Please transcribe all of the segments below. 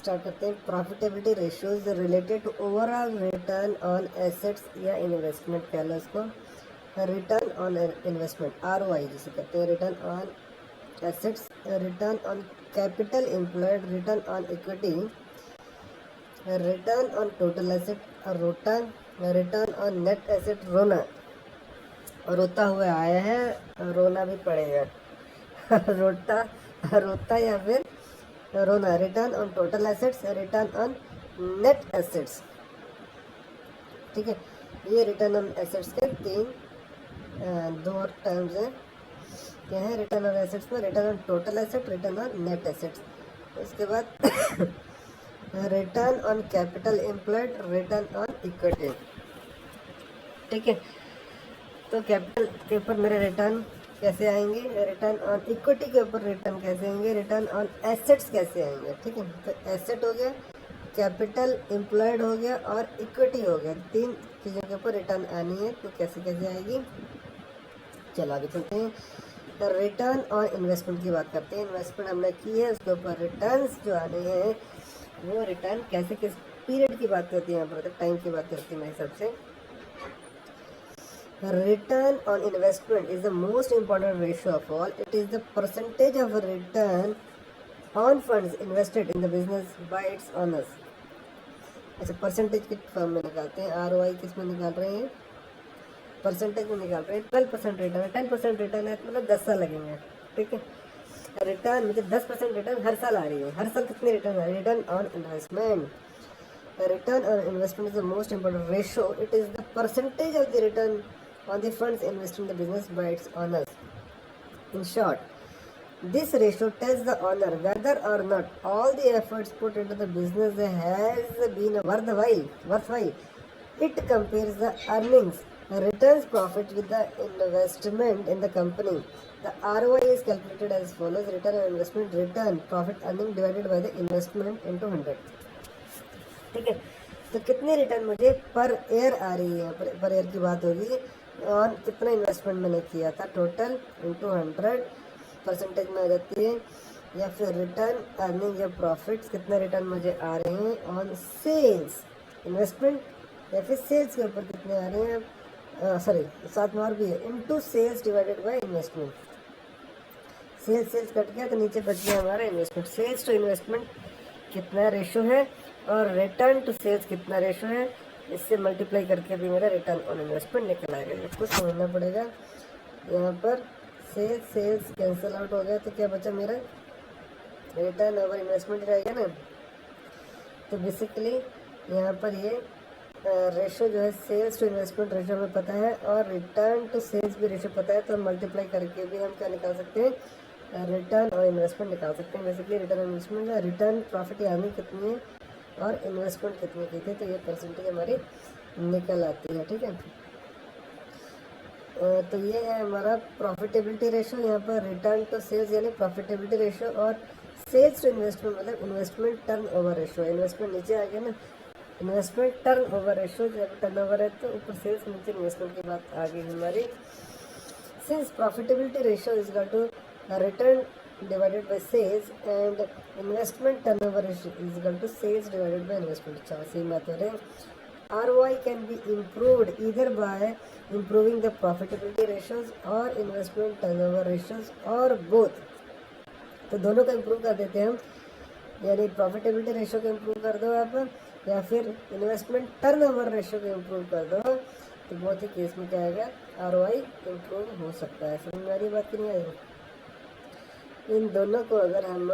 Start करते हैं। Profitability ratios related to overall return on assets या इन्वेस्टमेंट कह लो इसको, रिटर्न ऑन इन्वेस्टमेंट ROI जिसे कहते हैं, return on assets, return on capital employed, return on equity, return on total asset, रोटा, रिटर्न ऑन नेट एसेट, रोना, रोता हुआ आया है, रोना भी पड़ेगा रोटा, रोता या फिर रोना, return on total assets, return on net assets. ठीक है, ये रिटर्न ऑन एसेट्स के दो टर्म्स हैं। क्या है रिटर्न ऑन एसेट्स में? Return on total asset, return on net assets. उसके बाद return on capital employed, return on equity. ठीक है, तो कैपिटल के ऊपर मेरे रिटर्न कैसे आएंगे, रिटर्न ऑन इक्विटी के ऊपर रिटर्न कैसे आएंगे, रिटर्न ऑन एसेट्स कैसे आएंगे। ठीक है, तो एसेट हो गया, कैपिटल एम्प्लॉयड हो गया और इक्विटी हो गया, तीन चीज़ों के ऊपर रिटर्न आनी है। तो कैसे कैसे आएगी, चलो आगे चलते हैं। तो रिटर्न ऑन इन्वेस्टमेंट की बात करते हैं। इन्वेस्टमेंट हमने की है, उसके ऊपर रिटर्न्स जो आने हैं वो रिटर्न कैसे, किस पीरियड की बात करती है, यहाँ पर टाइम की बात करती है मेरे हिसाब से। Return on investment is the most important ratio of all. It is the percentage of return on funds invested in the business by its owners. अच्छा, परसेंटेज के फॉर्म में निकालते हैं। ROI किस में निकाल रहे हैं? परसेंटेज में निकाल रहे हैं। 12% रिटर्न है, 10% रिटर्न है, मतलब 10 साल लगेंगे। ठीक है, रिटर्न मतलब 10% रिटर्न हर साल आ रही है। हर साल कितनी रिटर्न आ रही है? Return on investment. Return on investment is the most important ratio. It is the percentage of the return on the funds invested in the business by its owners. In short, this ratio tells the owner whether or not all the efforts put into the business has been worthwhile. It compares the earnings, returns, profit with the investment in the company. The ROI is calculated as follows: return on investment, return, profit, earning divided by the investment into 100. ठीक है, तो कितनी return मुझे per year आ रही है, per year की बात होगी, और कितना इन्वेस्टमेंट मैंने किया था, टोटल इंटू 100 परसेंटेज में आ जाती है। या फिर रिटर्न अर्निंग या प्रॉफिट्स, कितने रिटर्न मुझे आ रहे हैं ऑन सेल्स, इन्वेस्टमेंट या फिर सेल्स के ऊपर कितने आ रहे हैं, सॉरी साथ में और भी है, into sales divided by investment. Sales cut गया तो नीचे बच गया हमारा इन्वेस्टमेंट। सेल्स टू इन्वेस्टमेंट कितना रेशो है और रिटर्न टू सेल्स कितना रेशो है, इससे मल्टीप्लाई करके भी मेरा रिटर्न ऑन इन्वेस्टमेंट निकल आएगा। ये कुछ समझना पड़ेगा। यहाँ पर सेल्स कैंसिल आउट हो गया तो क्या बचा मेरा, रिटर्न ओवर इन्वेस्टमेंट रहेगा ना। तो बेसिकली यहाँ पर ये रेशो जो है सेल्स टू इन्वेस्टमेंट रेशो हमें पता है और रिटर्न टू सेल्स भी रेशो पता है, तो मल्टीप्लाई करके भी हम क्या निकाल सकते हैं, रिटर्न और इन्वेस्टमेंट निकाल सकते हैं। Basically return on investment, return profit यानी कितनी है और इन्वेस्टमेंट कितनी की थी, तो ये परसेंटेज हमारी निकल आती है। ठीक है, तो ये है हमारा प्रॉफिटेबिलिटी रेशो। यहाँ पर रिटर्न टू सेल्स यानी प्रॉफिटेबिलिटी रेशो और सेल्स टू इन्वेस्टमेंट मतलब investment turn over ratio. Investment नीचे आ गया ना, इन्वेस्टमेंट टर्न ओवर रेशो, जब टर्न ओवर है तो ऊपर सेल्स नीचे इन्वेस्टमेंट की बात आ गई हमारी। Since profitability ratio is equal to return divided by sales and investment turnover is equal to sales divided by investment. अच्छा, सेम बात हो रही है। ROI can be improved either by improving the profitability ratios or investment turnover ratios or both. तो दोनों को improve कर देते हैं हम, यानी प्रॉफिटेबिलिटी रेशो को इम्प्रूव कर दो आप या फिर इन्वेस्टमेंट टर्नओवर रेशो को इम्प्रूव कर दो, तो बहुत ही केस में क्या आएगा, ROI इम्प्रूव हो सकता है। समझ में आ रही बात की नहीं आई? इन दोनों को अगर हम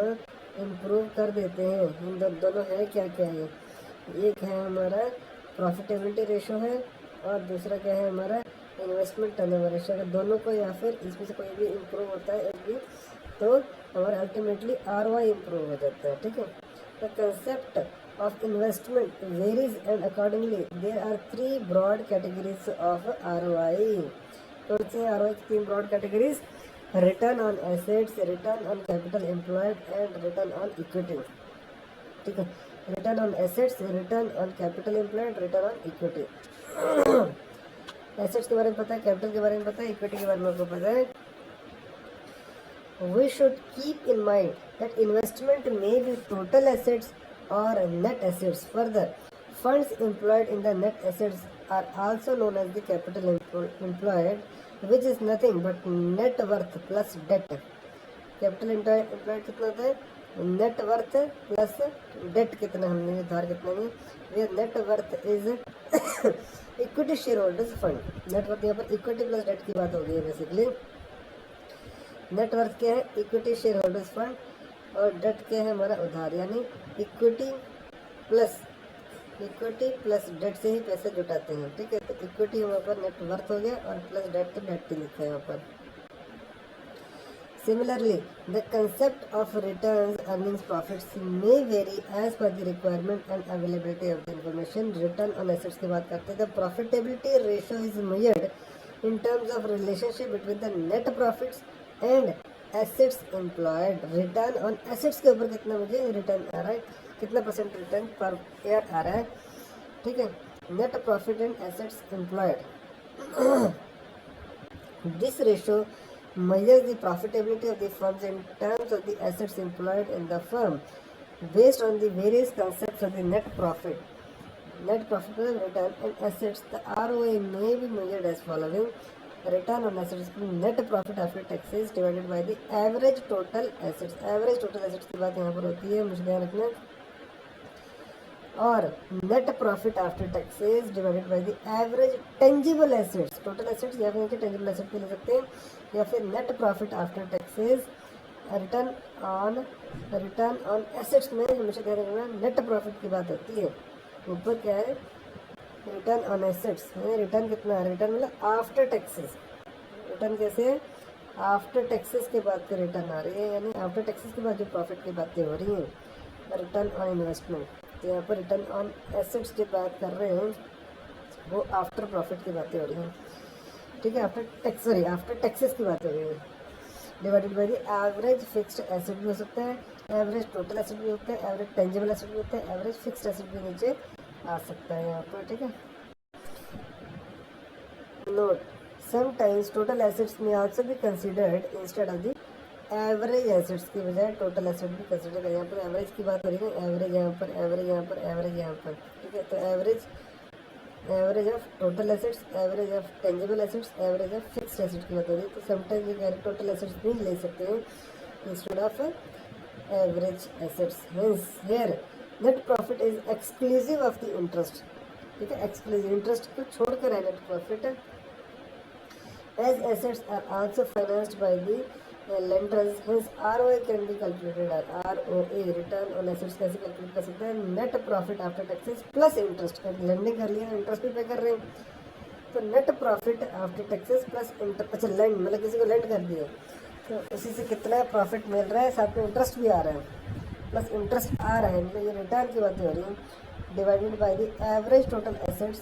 इम्प्रूव कर देते हैं, इन दोनों है क्या क्या है, एक है हमारा प्रॉफिटेबिलिटी रेशो है और दूसरा क्या है हमारा इन्वेस्टमेंट टर्नओवर रेशो। अगर दोनों को या फिर इसमें से कोई भी इम्प्रूव होता है एक भी, तो हमारा अल्टीमेटली ROI इम्प्रूव हो जाता है। ठीक है, the concept of investment varies and accordingly there are 3 broad categories of ROI। कौन से ROI की 3 broad categories? Return on assets, return on capital employed and return on equity. ठीक है, return on assets, return on capital employed, return on equity. Assets के बारे में पता है, कैपिटल के बारे में पता है, इक्विटी के बारे में आपको पता है। We should keep in mind that investment may be total assets or net assets. Further, funds employed in the net assets are also known as the capital employed, which is nothing but net worth plus debt. Capital employed कितना होता है, net worth plus debt कितना हमने उधार कितना नहीं, वे net worth is equity share holders fund. Net worth यहाँ पर इक्विटी प्लस डेट की बात हो गई है बेसिकली। नेट वर्थ क्या है, इक्विटी शेयर होल्डर्स फंड, और डेट क्या है हमारा उधार, यानी इक्विटी प्लस डेट से ही पैसे जुटाते हैं। ठीक है, तो इक्विटी वहाँ पर नेट वर्थ हो गया और प्लस डेट तो डेट ही लिखा है यहाँ पर। Similarly, the concept of returns, earnings, profits may vary as per the requirement and availability of the information. Return on assets की बात करते हैं, the profitability ratio is measured in terms of relationship between the net profits and assets employed. Return on assets के ऊपर कितना मुझे return आ रहा है, कितना परसेंट रिटर्न पर ईयर आ रहा है। ठीक है, net profit and assets employed. This ratio measures the profitability of the firms in terms of the assets employed in the firm based on the various concepts of the net profit. Net profit is return on assets. The ROA may be measured as following: return on assets net profit after taxes divided by the average total assets. Average total assets की बात यहाँ पर होती है, मुझे ध्यान रखना। और net profit after taxes divided by the average tangible assets. Total assets या फिर टेंजिबल एसेट भी ले सकते हैं, या फिर net profit after taxes. Return on assets में हमेशा ध्यान रखना नेट प्रॉफिट की बात होती है। ऊपर क्या है, रिटर्न ऑन एसेट्स, रिटर्न कितना है, रिटर्न मतलब आफ्टर टैक्सेस। रिटर्न कैसे है, आफ्टर टैक्सेस के बाद का रिटर्न आ रही है, यानी आफ्टर टैक्सेस के बाद जो प्रॉफिट की बातें हो रही हैं। रिटर्न ऑन इन्वेस्टमेंट, तो यहाँ पर रिटर्न ऑन एसेट्स की बात कर रहे हैं, वो आफ्टर प्रॉफिट की बातें हो रही हैं। ठीक है, आफ्टर टैक्सेस की बात हो रही है। Divided by the average fixed asset भी हो सकता है, एवरेज टोटल एसेट भी होता है, एवरेज टेंजिबल एसेट भी होता है, एवरेज फिक्स्ड एसेट भी नीचे आ सकता है यहाँ पर। ठीक है, नोट, समटाइम्स टोटल एसेट्स में also be considered instead of the average assets की बजाय टोटल एसेट भी कंसिडर करें। यहाँ पर एवरेज की बात हो रही है, एवरेज यहाँ पर, एवरेज यहाँ पर, एवरेज यहाँ पर। ठीक है, तो average of total assets, average of tangible assets, average of fixed assets की बात हो रही है। तो समटाइम्स ये टोटल एसेट्स भी ले सकते हैं instead of average assets. Hence here net profit is exclusive of the interest. ठीक है, एक्सक्लूसिव, इंटरेस्ट को छोड़कर है net profit. As assets are also financed by the lenders, hence ROA can be calculated as ROA, return on assets कैसे calculate कर सकते हैं, net profit after taxes plus interest. Lending कर लिया, इंटरेस्ट भी पे कर रहे हैं, तो net profit after taxes plus interest. अच्छा, लेंड मतलब किसी को लेंड कर दिया, तो उसी से कितना प्रॉफिट मिल रहा है, साथ में इंटरेस्ट भी आ रहा है, प्लस इंटरेस्ट आ रहा है, मतलब ये रिटर्न की बातें हो रही हैं। Divided by the average total assets,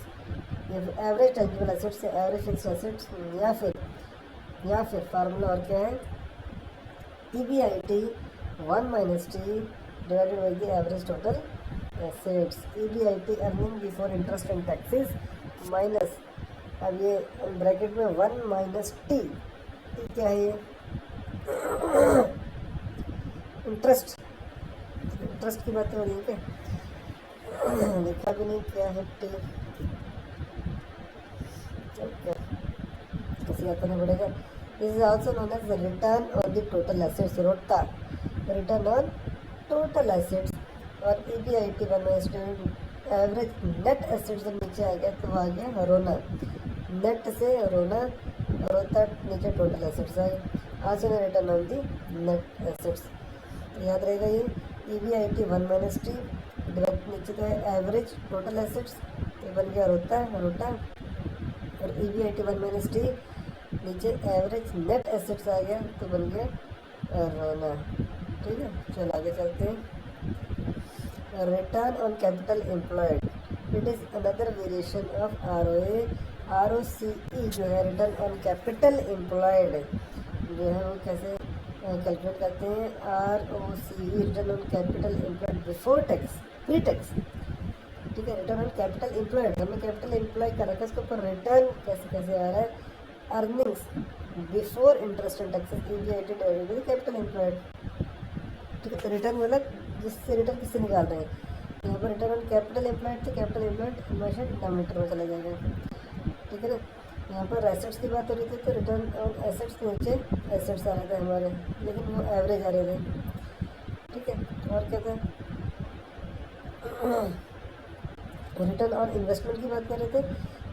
या फिर एवरेज टेंजिबल एसेट्स, या एवरेज फिक्स्ड एसेट्स, या फिर फार्मूला और क्या है, EBIT 1 minus T divided by the average total assets. EBIT earning before interest and taxes minus, अब ये ब्रैकेट में 1 minus T क्या है, ये इंटरेस्ट की बातें हो रही है क्या, लिखा भी नहीं क्या है T, कैसे याद करना पड़ेगा। This is also known as the return on the total assets, ROTA, return on total assets। और EBIT बनना एवरेज नेट एसेट्स जब नीचे आ गया तो आ गया रोना, नेट से रोना, रोता नीचे टोटल एसेट्स आ गए। आज ने return on the net assets, तो याद रहेगा ये EBIT 1 minus T डिवाइड नीचे तो है एवरेज टोटल एसेट्स, ये बन गया रोता, और EBIT 1 minus T नीचे एवरेज नेट एसेट्स आ गया तो बन गया रोना। ठीक है, चलो आगे चलते हैं। Return on capital employed, it is another variation of ROA। ROCE जो है रिटर्न ऑन कैपिटल एम्प्लॉयड जो है वो कैसे कैलकुलेट करते हैं, ROCE return on capital employed before tax, pre tax. ठीक है, रिटर्न ऑन कैपिटल एम्प्लॉयड, हमने कैपिटल एम्प्लॉय कर रखा है, उसके ऊपर रिटर्न कैसे आ रहा है, earnings before interest and taxes EBIT divided by capital employed. ठीक है, तो रिटर्न मतलब जिससे रिटर्न किससे निकाल रहे हैं, यहाँ पर रिटर्न ऑन कैपिटल एम्प्लॉयड थे, कैपिटल एम्प्लॉयड हमेशा डिनोमिनेटर में चला जाएगा, ठीक है ना। यहाँ पर एसेट्स की बात हो रही थी तो रिटर्न ऑन एसेट्स के नीचे एसेट्स आ रहे थे हमारे, लेकिन वो एवरेज आ रहे थे, ठीक है। और क्या था, रिटर्न ऑन इन्वेस्टमेंट की बात कर रहे थे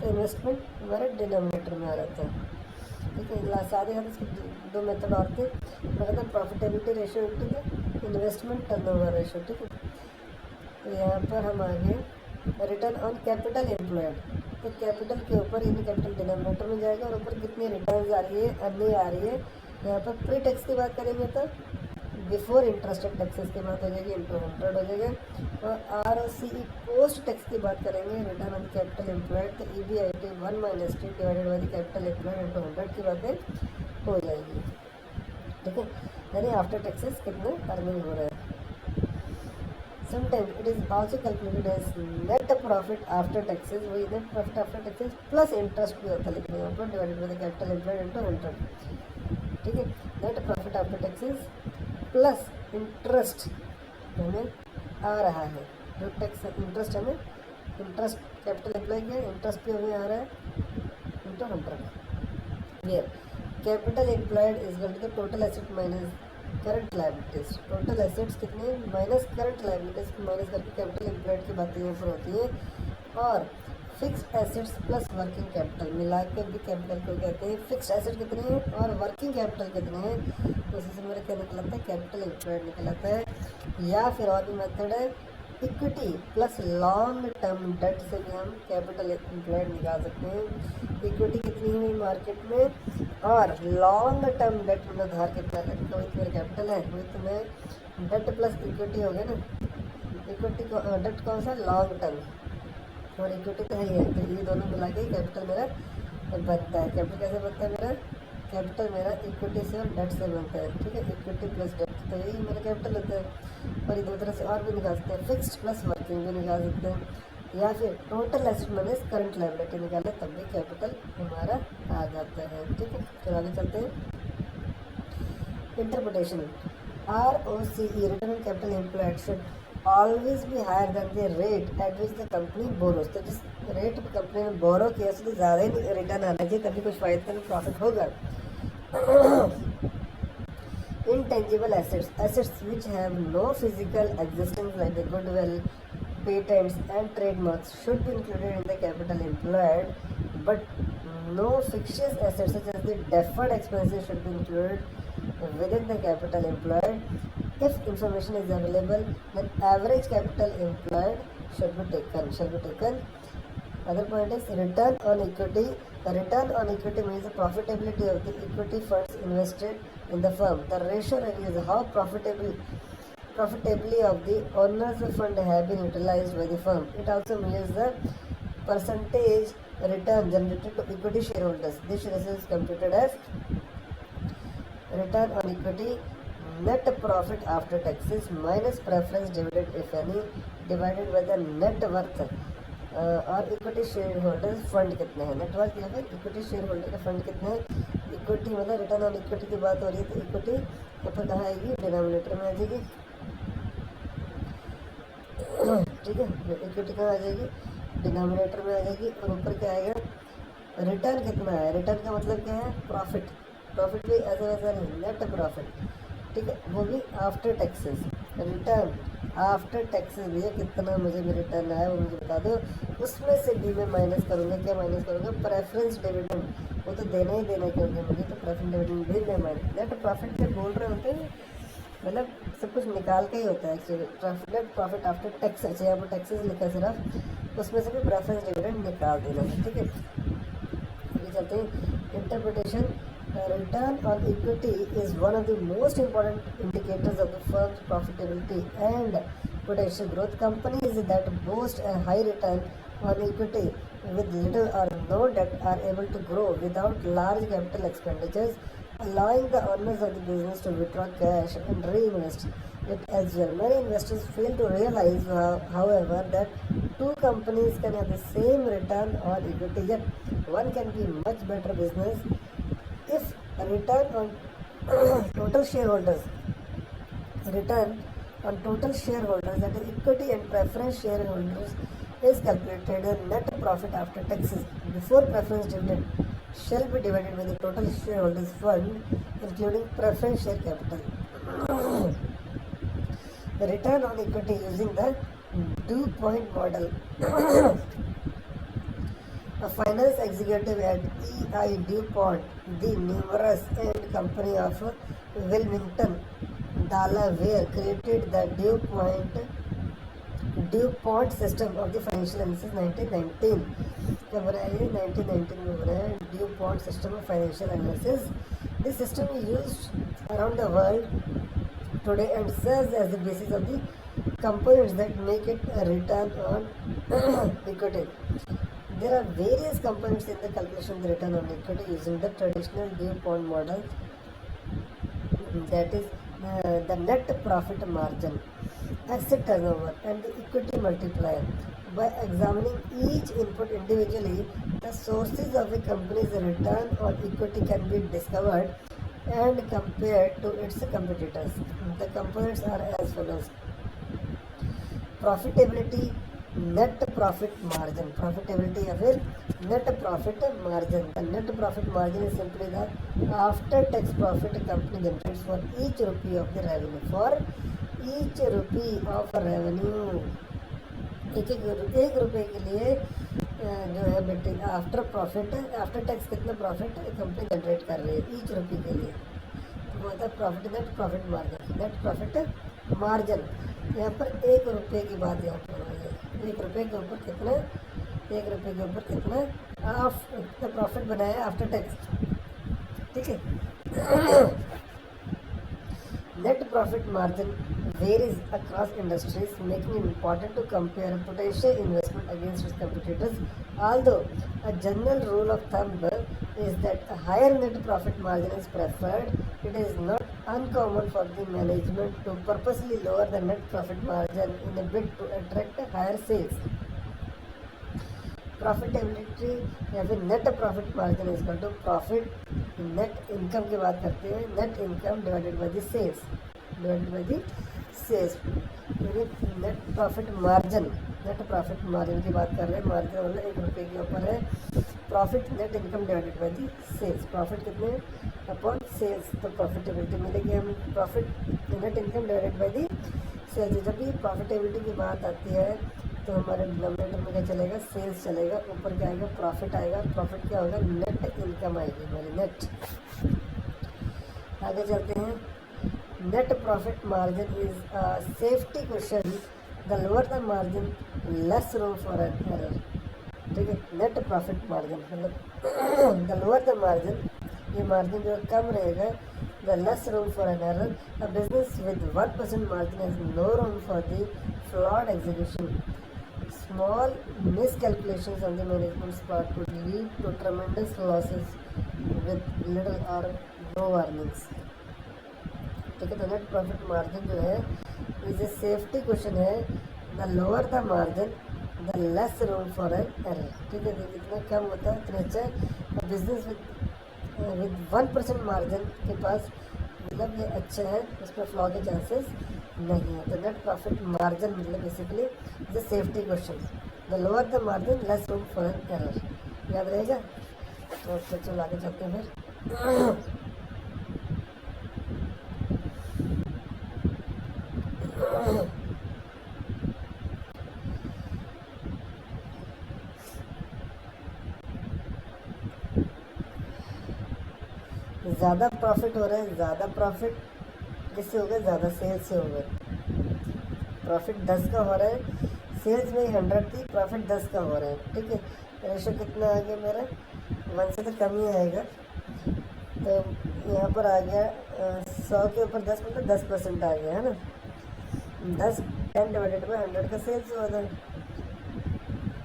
तो इन्वेस्टमेंट हमारे डिनोमिनेटर में आ रहा था, ठीक है। साथ ही साथ इसके दो मेथड और थे, मतलब profitability ratio into investment turnover ratio, ठीक है। तो यहाँ पर हम आगे रिटर्न ऑन कैपिटल एम्प्लॉयड, तो कैपिटल के ऊपर यानी कैपिटल डिनोमिनेटर में जाएगा और ऊपर कितनी रिटर्न आ रही है, अर्निंग आ रही है। यहाँ पर प्री टैक्स की बात करेंगे तो बिफोर इंटरेस्ट एंड टैक्सेस की बात हो जाएगी, इंटू 100 हो जाएगा। और ROCE पोस्ट टैक्स की बात करेंगे, रिटर्न ऑन कैपिटल एम्प्लॉयड, तो EBIT 1 - 2 divided by the capital employed into 100 की बातें हो जाएगी, ठीक है। यानी आफ्टर टैक्सेस कितने अर्निंग हो रहा है। Sometimes it is also calculated as net profit after taxes, वही net profit after taxes plus interest भी होता है, लेकिन यहाँ पर divided by the capital employed into 100, ठीक है। Net profit after taxes plus interest हमें आ रहा है, जो टैक्स इंटरेस्ट हमें, इंटरेस्ट कैपिटल एम्प्लॉय किया, इंटरेस्ट भी हमें आ रहा है into 100। Here capital employed is equal to the total asset minus current liabilities, total assets कितने माइनस करंट लायबिलिटीज को माइनस करके कैपिटल एम्प्लॉयड की बातें यहाँ पर होती है। और fixed assets plus working capital मिला के भी कैपिटल को कहते हैं। फिक्स्ड एसेट कितने हैं और वर्किंग कैपिटल कितने हैं, तो उसी से मेरा क्या निकलाता है, कैपिटल एम्प्लॉयड निकलाता है। या फिर और भी मेथड है, equity plus long term debt से भी हम कैपिटल एम्प्लॉयड निकाल सकते हैं। इक्विटी कितनी हुई मार्केट में और लॉन्ग टर्म डेट में उधार कितना लगता है, वही मेरा कैपिटल है, वही तो मैं डेट प्लस इक्विटी हो गया ना। इक्विटी को डेट कौन सा, लॉन्ग टर्म, और इक्विटी तो है, तो ये दोनों मिला के कैपिटल मेरा बनता है। कैपिटल कैसे बनता है मेरा, कैपिटल मेरा इक्विटी से और डेट से बनता है, ठीक है। इक्विटी प्लस डेट, तो यही मेरा कैपिटल होता है। और ये दो तरह से और भी निकाल सकते हैं, फिक्स्ड प्लस वर्किंग भी निकाल सकते हैं, या फिर total asset minus current liability निकालें तब भी कैपिटल हमारा आ जाता है, ठीक है। चलो आगे चलते हैं। Interpretation, ROCE return on capital employed should always भी higher than the rate at which the company borrows, तो जिस रेट पर कंपनी ने बोरो किया उससे ज़्यादा ही रिटर्न आना चाहिए, तभी कुछ फायदा में प्रॉफिट होगा। Intangible assets, assets which have no physical existence like the goodwill, patents and trademarks should be included in the capital employed, but no fictitious assets such as the deferred expenses should be included within the capital employed. If information is available, then average capital employed should be taken. Other point is return on equity. The return on equity means the profitability of the equity funds invested in the firm. The ratio reveals how profitably of the owners of fund have been utilized by the firm. It also measures the percentage return generated to equity shareholders. This ratio is computed as return on equity, net profit after taxes minus preference dividend if any, divided by the net worth और equity share holders fund कितने हैं, network या फिर equity share holder का fund कितने हैं। Equity मतलब return on equity की बात हो रही है, तो इक्विटी ऊपर कहाँ आएगी, डिनोमिनेटर में आ जाएगी, ठीक है। इक्विटी कहाँ आ जाएगी, डिनोमिनेटर में आ जाएगी। और ऊपर क्या आएगा, रिटर्न कितना है, रिटर्न का मतलब क्या है, प्रॉफिट, प्रॉफिट भी ऐसा वैसा नहीं, नेट प्रॉफिट, ठीक है, वो भी after taxes. Return after taxes भैया कितना मुझे रिटर्न आया वो मुझे बता दो, उसमें से भी मैं माइनस करूँगा, क्या माइनस करूँगा, प्रेफरेंस डिविडेंड, वो तो देना ही देना क्योंकि मुझे, तो प्रेफरेंस डिविडेंड भी मैं माइनस, नेट प्रॉफिट से बोल रहे होते हैं, मतलब सब कुछ निकाल के ही होता है actually, net profit after tax. अच्छा यहाँ पर टैक्सेस लिखा है सिर्फ, उसमें से भी प्रेफरेंस डिविडेंड निकाल देना है, ठीक है। आगे चलते हैं, interpretation. Return on equity is one of the most important indicators of the firm's profitability and potential growth. Companies that boast a high return on equity with little or no debt are able to grow without large capital expenditures, allowing the owners of the business to withdraw cash and reinvest it elsewhere. Many investors fail to realize, however, that two companies can have the same return on equity, yet one can be much better business if return on total shareholders return On total shareholders, that is equity and preference shareholders, is calculated net profit after taxes before preference dividend shall be divided by the total shareholders fund including preference share capital. The return on equity using the dew point model. A finance executive at EI DuPont, the numerous and company of Wilmington, Delaware, created the DuPont system of the financial analysis 1919. कब बनाया ये 1919 में बनाया DuPont system of financial analysis. This system is used around the world today and serves as the basis of the components that make it a return on equity. There are various components in the calculation of the return on equity using the traditional DuPont model, that is the net profit margin, asset turnover, and the equity multiplier. By examining each input individually, the sources of a company's return on equity can be discovered and compared to its competitors. The components are as follows: profitability, net profit margin. Profitability या फिर net profit margin. The net profit margin is simply the after tax profit a company generates for each rupee of the revenue. For each rupee of revenue, एक रुपये के लिए जो है बेटे after profit after tax कितना profit company generate कर रही है ईच रुपये के लिए, तो वो होता है profit net profit margin. Net profit margin यहाँ पर एक रुपये की बात यहाँ पर हो रही है. एक रुपये के ऊपर कितना, एक रुपये के ऊपर कितना आप कितना प्रॉफिट बनाया आफ्टर टैक्स, ठीक है. Net profit margin varies across industries, making it important to compare a potential investment against its competitors. Although a general rule of thumb is that a higher net profit margin is preferred, it is not uncommon for the management to purposely lower the net profit margin in a bid to attract higher sales. Profitability या फिर net profit margin is equal to profit net income की बात करते हैं, net income divided by the sales, divided by the sales. Net profit margin, net profit margin की बात कर रहे हैं. मार्जिन मतलब एक रुपये के ऊपर है profit net income divided by the sales. Profit कितने अपॉन सेल्स, तो प्रॉफिटेबिलिटी मिलेगी हम profit net income divided by the sales. जब भी प्रॉफिटेबिलिटी की बात आती है तो हमारे डिनोमिनेटर में क्या चलेगा, सेल्स चलेगा, ऊपर क्या आएगा प्रॉफिट आएगा. प्रॉफिट क्या होगा, नेट इनकम आएगी हमारी नेट. आगे चलते हैं. Net profit margin is safety question. The lower the margin less room for an error. ठीक है, नेट प्रॉफिट मार्जिन मतलब द लोअर द मार्जिन, ये मार्जिन जो कम रहेगा, the less room for an error. A business with 1% margin has no room for the flawed execution. Small miscalculations on the management's part could lead to tremendous losses with little or no earnings. ठीक है, तो net profit margin जो है is a safety question है. The lower the margin the less room for an error. ठीक है, जितना कम होता है उतना अच्छा. बिजनेस विद 1% मार्जिन के पास मतलब ये अच्छा है, उसमें फ्लॉ के चांसेस नहीं है. तो नेट प्रॉफिट मार्जिन मतलब basically the safety question. The lower the margin less room for an error. याद रहेगा. तो चलो आगे चलते हैं फिर. ज़्यादा प्रॉफिट हो रहा है, ज़्यादा प्रॉफिट किससे हो गया, ज़्यादा सेल्स से हो गया. प्रॉफिट 10 का हो रहा है, सेल्स में 100 थी, प्रॉफिट 10 का हो रहा है. ठीक है, रेशो कितना आ गया मेरा, 1 से तो कम ही आएगा. तो यहाँ पर आ गया 100 के ऊपर 10 मतलब 10% आ गया है ना. 10 डिवाइडेड बाई 100 का सेल्स हुआ था,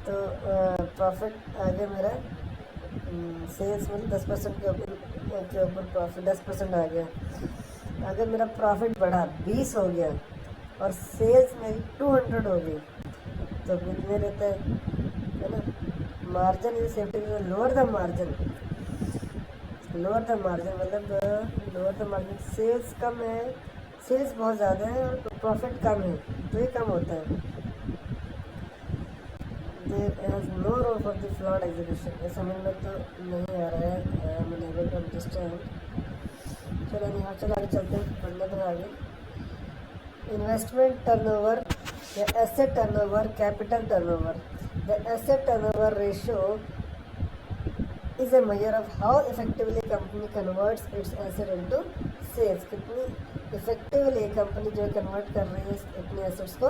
तो प्रॉफिट आ गया मेरा सेल्स मतलब 10% के ऊपर प्रॉफिट 10% आ गया. अगर मेरा प्रॉफिट बढ़ा 20 हो गया और सेल्स मेरी 200 हो गई तो कितने रहता है ना. Margin is safety. Lower the margin, lower the margin मतलब लोअर द मार्जिन, सेल्स कम है, सेल्स बहुत ज़्यादा है और प्रॉफिट कम है, तो ये कम होता है। There has no role for the flawed execution, ये समझ में तो नहीं आ रहा है, I am unable to understand. चलो नहीं, हाँ चलो आगे चलते हैं, पढ़ने तो आगे। इन्वेस्टमेंट टर्नओवर या asset turnover, capital turnover. The asset turnover ratio is a measure of how effectively a company converts its asset into sales। कितनी इफेक्टिवली कंपनी जो कन्वर्ट कर रही है अपने एसेट्स को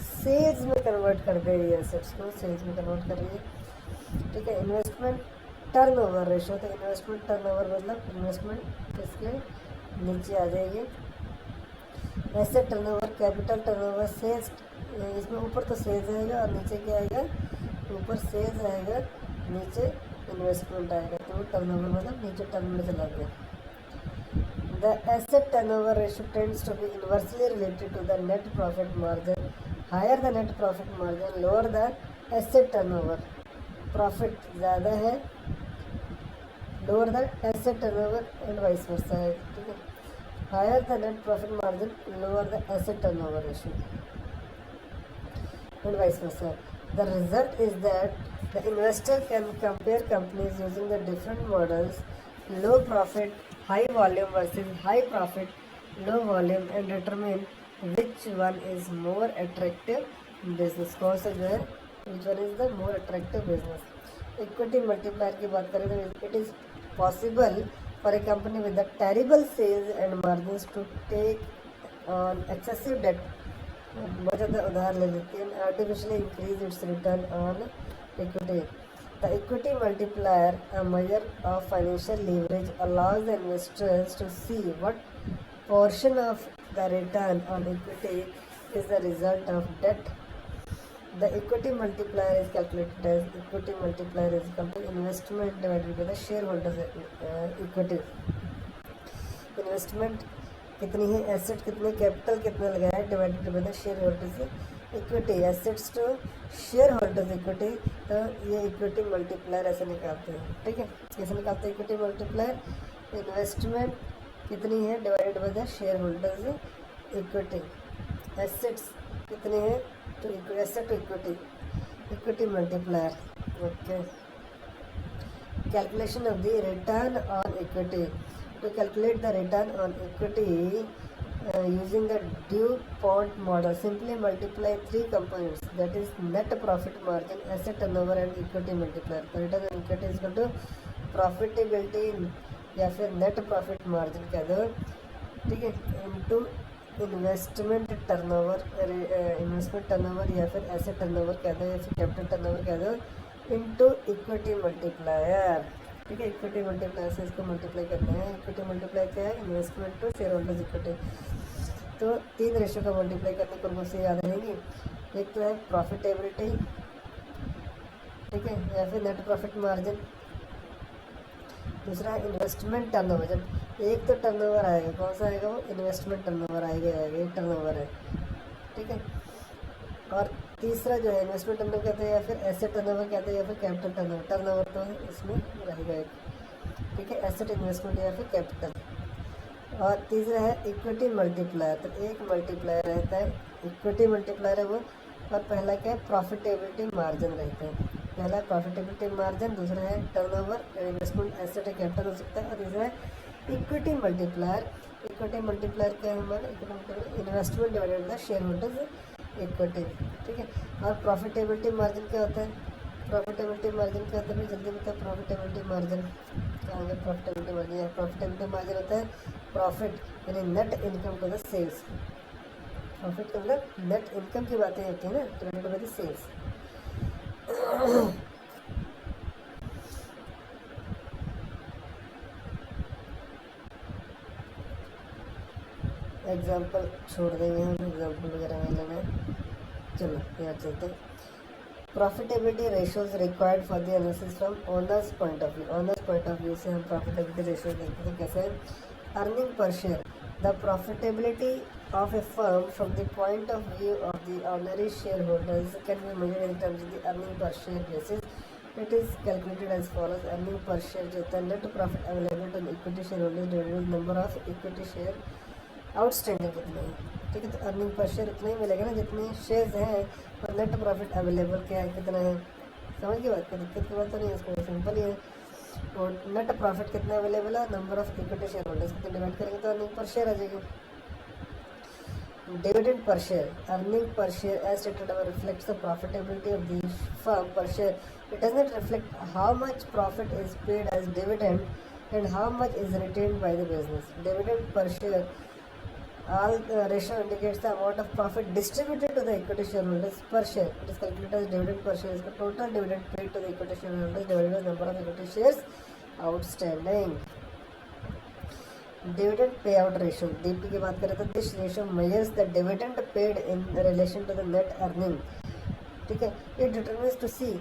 सेल्स में कन्वर्ट कर दे रही है, एसेट्स को सेल्स में कन्वर्ट कर रही है। ठीक है, इन्वेस्टमेंट टर्नओवर रेशियो, तो इन्वेस्टमेंट टर्नओवर मतलब इन्वेस्टमेंट इसके नीचे आ जाएगी। Asset turnover, capital turnover, sales, इसमें ऊपर तो सेल्स आएगा और नीचे क्या आएगा, ऊपर सेल्स आएगा, नीचे इन्वेस्टमेंट आएगा, तो टर्नओवर मतलब नीचे टर्न में चला गया। The asset turnover ratio tends to be inversely related to the net profit margin. Higher the net profit margin, lower the asset turnover. Profit ज़्यादा है, lower the asset turnover and vice versa है। ठीक है, higher the net profit margin, lower the asset turnover ratio and vice versa. The result is that the investor can compare companies using the different models, low profit, high volume versus high profit, low volume, and determine which one is more attractive business। कौन सा जो है, which one is the more attractive business। Equity multiplier की बात करें तो it is possible for a company with the terrible sales and margins to take on excessive debt, बहुत ज़्यादा उधार ले लेती है, artificially increase its return on equity. The equity multiplier, a measure of financial leverage, allows the investors to see what portion of the return on equity is the result of debt. The equity multiplier is calculated as equity multiplier is equal to investment divided by the share holders equity. Investment कितनी है, asset कितने, capital कितना लगाया है, divided by the share holders equity. Assets to share holders equity, तो ये equity multiplier ऐसे निकालते हैं। ठीक है, कैसे निकालते हैं इक्विटी मल्टीप्लायर, इन्वेस्टमेंट कितनी है divided by the share holders equity, assets कितने हैं तो asset to equity, equity multiplier. Okay, calculation of the return on equity. To calculate the return on equity using the DuPont model, simply multiply three components, that is net profit margin, asset turnover and equity multiplier। तो return on equity is equal to profitability या फिर net profit margin कह दो, ठीक है, into investment turnover, investment turnover या फिर asset turnover कह दो या फिर कैपिटल टर्नओवर कह दो, इनटू इक्विटी मल्टीप्लायर। ठीक है, इक्विटी मल्टीप्लायर से इसको मल्टीप्लाई करना है। इक्विटी मल्टीप्लाई क्या है, investment to share holders equity. तो तीन रेशियो का मल्टीप्लाई करने पर मुझसे याद रहेगी, एक तो है प्रॉफिटेबिलिटी, ठीक है, या फिर नेट प्रॉफिट मार्जिन, दूसरा है इन्वेस्टमेंट टर्नओवर। जब एक तो टर्नओवर आएगा, कौन सा आएगा वो, इन्वेस्टमेंट टर्नओवर आएगा, एक टर्नओवर है। ठीक है, और तीसरा जो है इन्वेस्टमेंट टर्नओवर कहते हैं या फिर एसेट टर्नओवर कहते हैं या फिर कैपिटल टर्नओवर। टर्नओवर तो इसमें रहेगा एक, ठीक है, एसेट, इन्वेस्टमेंट या फिर कैपिटल। और तीसरा है इक्विटी मल्टीप्लायर, तो एक मल्टीप्लायर रहता है, इक्विटी मल्टीप्लायर है वो, और पहला क्या है, प्रॉफिटेबिलिटी मार्जिन रहता है। पहला प्रॉफिटेबिलिटी मार्जिन, दूसरा है टर्नओवर, इन्वेस्टमेंट, एसेट या कैपिटल हो सकता है, और तीसरा है इक्विटी मल्टीप्लायर। इक्विटी मल्टीप्लायर क्या है हमारा, investment divided bye share holders equity. ठीक है, और प्रॉफिटेबिलिटी मार्जिन क्या होता है, प्रॉफिटेबिलिटी मार्जिन क्या होता है, जल्दी बताओ, प्रॉफिटेबिलिटी मार्जिन क्या होगा, प्रॉफिटेबिलिटी मार्जिन, प्रॉफिटेबिलिटी मार्जिन होता है प्रॉफिट यानी net income to the sales. Profit का मतलब नेट इनकम की बातें होती है ना, divided by the sales. Example छोड़ देंगे हम, एग्जाम्पल वगैरह नहीं लेना है। चलो यहाँ चलते हैं। Profitability ratios required for the analysis from owners point of view. Owners point of view से हम प्रॉफिटेबिलिटी रेशियोज देखते हैं कैसे है। Earning per share, the profitability of a firm from the point of view of the ordinary share holders can be measured in terms of the earning per share basis. It is calculated as follows. Earning per share जो होता है net profit available to equity share holders divided number of equity share outstanding कितनी है, ठीक है। तो earning per share उतना ही मिलेगा ना जितने शेयर्स हैं, और नेट प्रॉफिट अवेलेबल क्या है, कितना है। समझ की बात, कोई दिक्कत की बात तो नहीं है, इसमें सिंपल ही है। और नेट प्रॉफिट कितना अवेलेबल है, number of equity share holders कितने डिवाइड करेंगे तो अर्निंग पर शेयर आ जाएगी। Dividend per share, earning per share as stated above reflects the profitability of the firm per share. It does not reflect how much profit is paid as dividend and how much is retained by the business. Dividend per share, all ratio indicates the amount of profit distributed to the equity shareholders per share. It is calculated as dividend per share is the total dividend paid to the equity shareholders divided by the number of equity shares outstanding. Dividend pay out ratio, DP की बात करें तो this ratio measures the dividend paid in relation to the net earning, ठीक है। It determines to see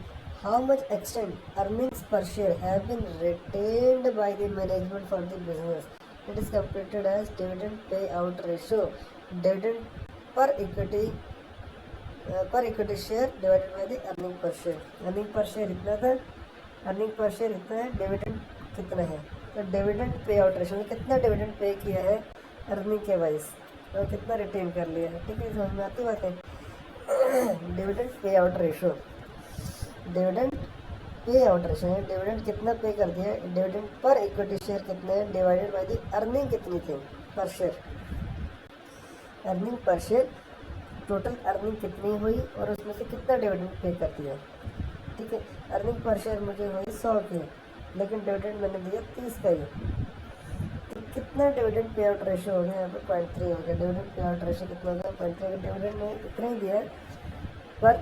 how much extent earnings per share have been retained by the management for the business. It is computed as dividend pay out ratio, dividend per equity share divided by the earning per share. Earning per share इतना था, earning per share इतना है, dividend कितना है, तो dividend pay out ratio में कितना dividend pay किया है अर्निंग के वाइज, और कितना रिटेन कर लिया है, ठीक है। समझ में आती बात है। Dividend pay out ratio, dividend pay out ratio है, डिविडेंड कितना पे कर दिया है, डिविडेंड पर इक्विटी शेयर कितने हैं डिवाइडेड बाय दी अर्निंग कितनी थी पर share. Earning per share, total earning कितनी हुई और उसमें से कितना डिविडेंड पे कर दिया, ठीक है। अर्निंग पर शेयर मुझे हुई 100 की, लेकिन डिविडेंड मैंने दिया 30 का ही, तो कितना डिविडेंड पे आउट रेशियो हो गया, यहाँ पे 0.3 हो गया। डिविडेंड पे आउट रेशियो कितना हो गया 0.3 का, डिविडेंड ने इतना ही दिया पर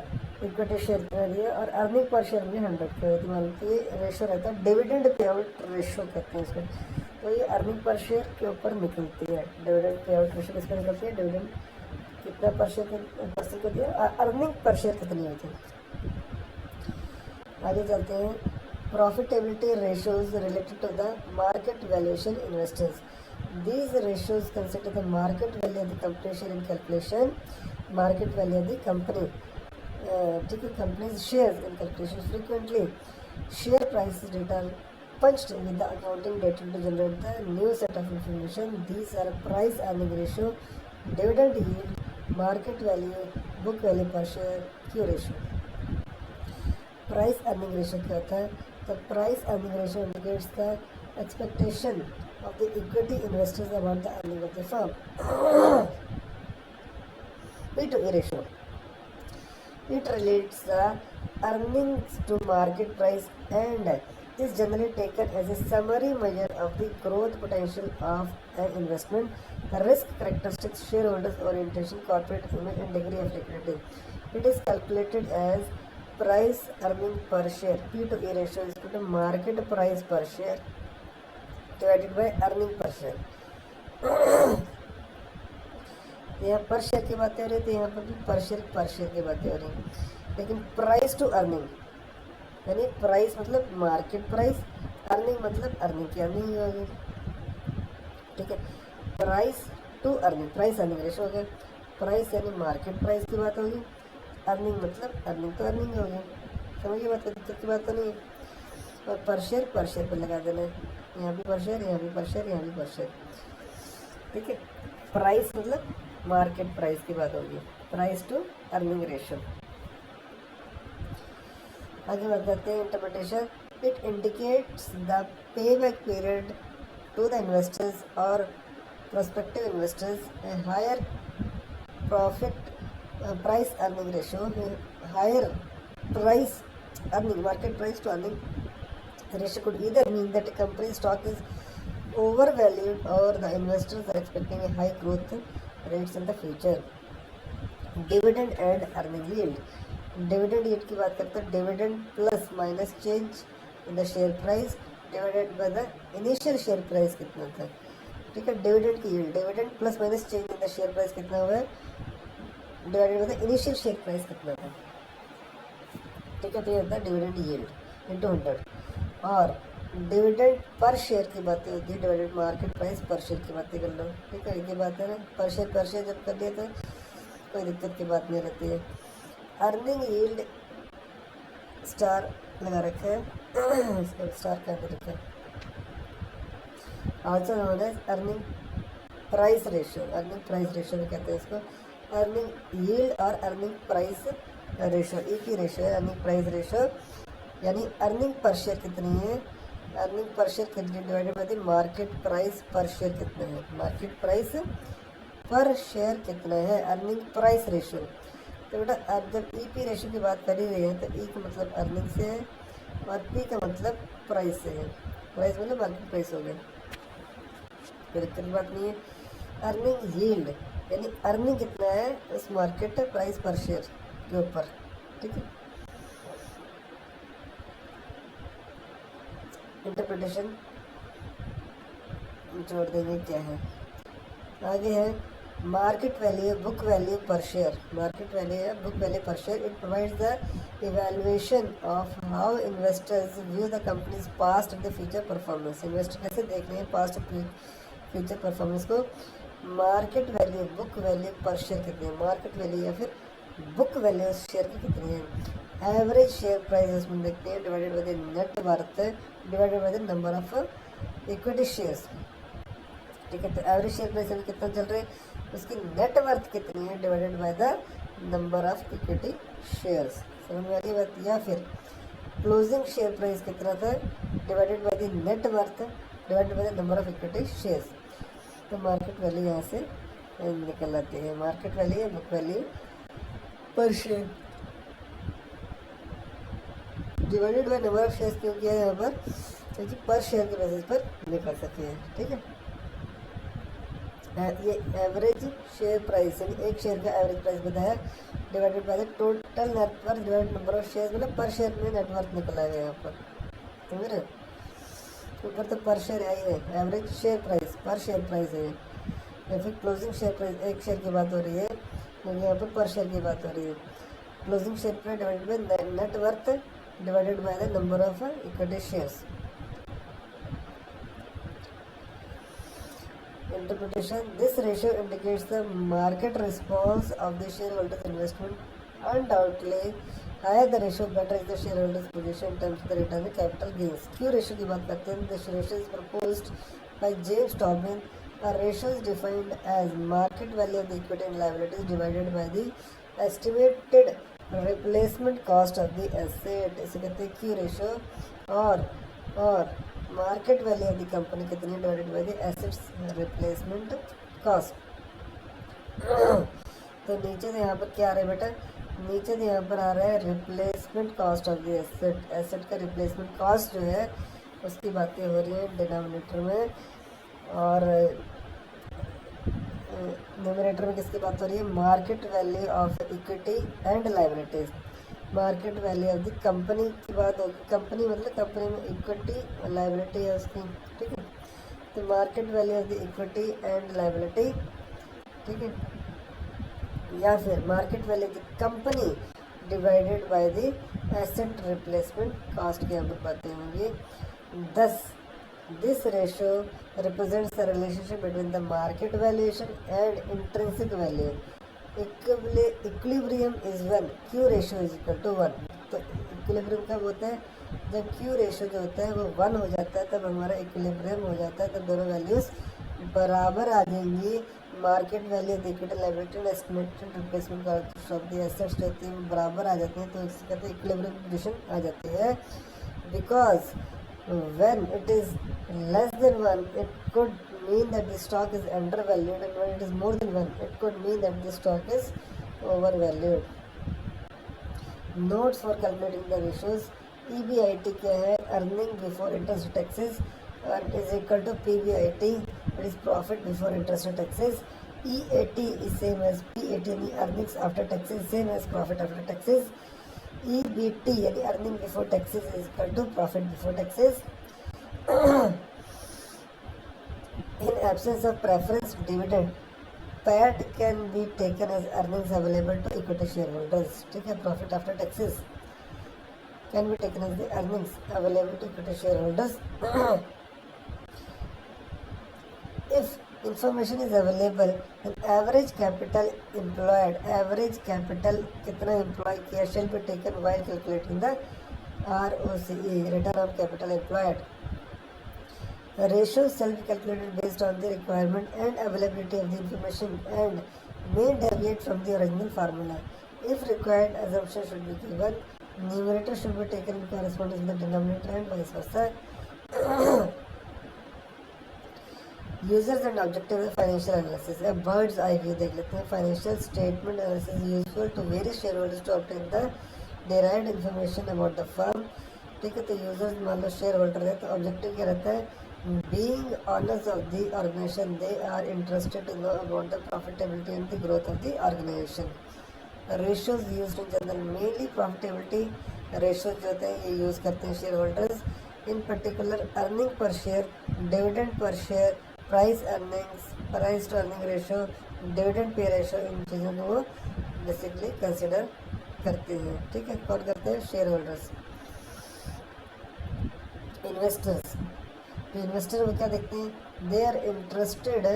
इक्विटी शेयर इतना दिया, और अर्निंग पर शेयर भी 100 का है। तो मान लो ये रेशियो रहता है, डिविडेंड पे आउट रेशियो कहते हैं इसको। तो ये अर्निंग पर शेयर के ऊपर निकलती है, डिविडेंड पे आउट रेशियो किसका निकलती है, डिविडेंड कितना पर शेयर परसेंट को दिया, अर्निंग पर शेयर कितनी होती है। आगे चलते हैं। Profitability ratios related to the market valuation investors. These ratios consider the market value of the company share in calculation, market value of the company, ठीक है, company's shares in calculation. Frequently, share prices data are punched with the accounting data to generate the new set of information. These are price earning ratio, dividend yield, market value, book value per share, Q ratio. Price earning ratio क्या होता है, तो price earning ratio indicates the expectation of the equity investors about the earning of the firm. P/E ratio, it relates the earnings to market price and is generally taken as a summary measure of the growth potential of an investment, the risk characteristics, shareholders orientation, corporate image and degree of liquidity. It is calculated as price earning per share, P/E ratio is equal to market price per share divided by earning per share. यहाँ पर share की बातें हो रही थी, यहाँ पर भी पर शेयर की बातें हो रही हैं, लेकिन प्राइस टू अर्निंग यानी प्राइस मतलब मार्केट प्राइस, अर्निंग मतलब अर्निंग की अर्निंग ही होगी, ठीक है। Price to earning, price earning ratio हो गया, प्राइस यानी मार्केट प्राइस की बात होगी, अर्निंग मतलब अर्निंग तो अर्निंग हो गई। समझिए बात, दिक्कत की बात तो नहीं है। और पर शेयर पर लगा देना है, यहाँ भी पर शेयर, यहाँ भी पर शेयर, यहाँ भी पर शेयर, ठीक है। प्राइस मतलब मार्केट प्राइस की बात होगी, प्राइस टू अर्निंग रेशियो। आगे बात करते हैं interpretation. It indicates the pay back period to the investors और prospective investors, higher profit price earning ratio, higher price earning, market price to earning ratio could either mean that a company's stock is overvalued or the investors are expecting a high growth rates in the future. Dividend and earning yield, dividend yield की बात करते हैं, dividend plus minus change in the share price divided by the initial share price कितना था, ठीक है। dividend की yield, dividend plus minus change in the share price कितना हुआ है divided by the initial share price कितना था, ठीक है। तो ये होता है डिविडेंड यील्ड इंटू 100, और डिविडेंड पर शेयर की बातें होती है divided market price per share की बातें कर लो, ठीक है। ये बात है ना, पर शेयर जब कर दिए तो कोई दिक्कत की बात नहीं रहती है। अर्निंग यील्ड स्टार लगा रखा है, इसको स्टार कर रखा है, also known as earning price ratio, earning price ratio भी कहते हैं इसको। अर्निंग यील्ड और अर्निंग प्राइस रेशियो एक ही रेशियो है, अर्निंग प्राइस रेशियो यानी अर्निंग पर शेयर कितनी है, अर्निंग पर शेयर कितनी divided by the market price per share कितना है, मार्केट प्राइस पर शेयर कितना है, अर्निंग प्राइस रेशियो। तो बेटा अब जब ईपी रेशियो की बात कर ही रहे हैं तो ई का मतलब अर्निंग से है और पी का मतलब प्राइस से है, प्राइस मतलब मार्केट प्राइस हो गया, कोई दिक्कत की बात नहीं है। अर्निंग यील्ड यानी अर्निंग कितना है उस मार्केट प्राइस पर शेयर के ऊपर, ठीक है। इंटरप्रिटेशन जोड़ देंगे क्या है, आगे है मार्केट वैल्यू बुक वैल्यू पर शेयर, मार्केट वैल्यू है बुक वैल्यू पर share. It provides the evaluation of how investors view the companies past and the future performance, investor कैसे देख रहे हैं पास्ट फ्यूचर परफॉर्मेंस को। मार्केट वैल्यू बुक वैल्यू पर share कितनी है, मार्केट वैल्यू या फिर बुक वैल्यू शेयर की कितनी है। एवरेज शेयर प्राइस उसमें देखते हैं divided by the net worth divided by the number of equity shares, ठीक है। तो एवरेज शेयर प्राइस अभी कितना चल रहा है, उसकी नेट वर्थ कितनी है divided by the number of equity shares, समझ में आ रही बात। या फिर क्लोजिंग शेयर प्राइस कितना था divided by the net worth divided by the number of equity shares. तो मार्केट वैल्यू यहाँ से निकल आती है, मार्केट वैल्यू या बुक वैल्यू पर share divided by number of shares क्यों किया है यहाँ पर, क्योंकि पर शेयर के बेसिस पर निकल सके हैं, ठीक है। ये एवरेज शेयर प्राइस यानी एक शेयर का एवरेज प्राइस बताया divided by the total net worth divided number of shares, मतलब पर शेयर में नेटवर्थ निकला है यहाँ पर, समझ रहे। ऊपर तो पर शेयर आई है, average share price per share price है, या फिर क्लोजिंग शेयर प्राइस एक शेयर की बात हो रही है क्योंकि यहाँ पर पर शेयर की बात हो रही है। Closing share price divided by net worth divided by the number of equity shares. Interpretation: this ratio indicates the market response of the shareholders' investment. Undoubtedly, higher the ratio, better is the shareholders' position in terms of the return on capital gains. Q ratio की बात करते हैं, this ratio is proposed by James Tobin. A ratio is defined as market value of the equity and liabilities divided by the estimated replacement cost of the asset. इसे कहते हैं Q ratio। और market value of the company कितनी divided by the assets replacement cost. तो नीचे से यहाँ पर क्या आ रहा है बेटा, नीचे से यहाँ पर आ रहा है replacement cost of the asset, asset का रिप्लेसमेंट कॉस्ट जो है उसकी बातें हो रही है डिनोमिनेटर में, और न्यूमरेटर में किसकी बात हो रही है, market value of equity and liabilities, market value of the company की बात होगी, कंपनी मतलब कंपनी में इक्विटी लायबिलिटी है उसकी, ठीक है। तो market value of the equity and liability, ठीक है, या फिर market value of the company divided by the asset replacement cost की यहाँ पर बातें होंगी। दस this ratio represents the relationship between the market valuation and intrinsic value. Equilibrium is one, Q ratio is equal to one. तो equilibrium कब होता है, जब क्यू रेशियो जो होता है वो वन हो जाता है, तब हमारा इक्विलिब्रियम हो जाता है, तब दोनों वैल्यूज बराबर आ जाएंगी। मार्केट वैल्यू इक्विटी लायबिलिटी और estimated replacement cost of the assets जो होती है बराबर आ जाती हैं, तो इससे कहते हैं इक्विलिब्रियम कंडीशन आ जाती है। Because when it is less than 1 it could mean that the stock is undervalued, and when it is more than 1 it could mean that the stock is overvalued. Notes for calculating the ratios: EBIT क्या है, earning before interest taxes, और it is equal to PBIT, it is profit before interest taxes. EAT is same as PAT यानी earnings after taxes, same as profit after taxes. EBT यानी earning before taxes is equal to profit before taxes. In absence of preference dividend, PAT can be taken as earnings available to equity share holders, ठीक है। Profit after taxes can be taken as the earnings available to equity share holders. If information is available average capital employed, average capital कितना employ किया shall be taken while calculating the ROCE, return on capital employed. Ratios shall be calculated based on the requirement and availability of the information and may deviate from the original formula. If required, assumption should be given. Numerator should be taken in correspondence with the denominator and vice versa. Users and objective है financial analysis. अब bird's eye view देख लेते हैं. Financial statement analysis useful to various share holders to obtain the derived information about the firm. ठीक है, तो users मान लो share holder है, तो ऑब्जेक्टिव क्या रहता है? Being owners of the organization they are interested to know about the profitability and the growth of the organization. Ratios used in general mainly profitability ratios जो होते हैं ये यूज़ करते हैं share holders. In particular earning per share, dividend per share, price earnings, price to earning ratio, dividend pay ratio, इन चीज़ों को वो बेसिकली कंसिडर करते हैं. ठीक है, कौन करते हैं? Share holders. इन्वेस्टर्स, तो इन्वेस्टर वो क्या देखते हैं? They are interested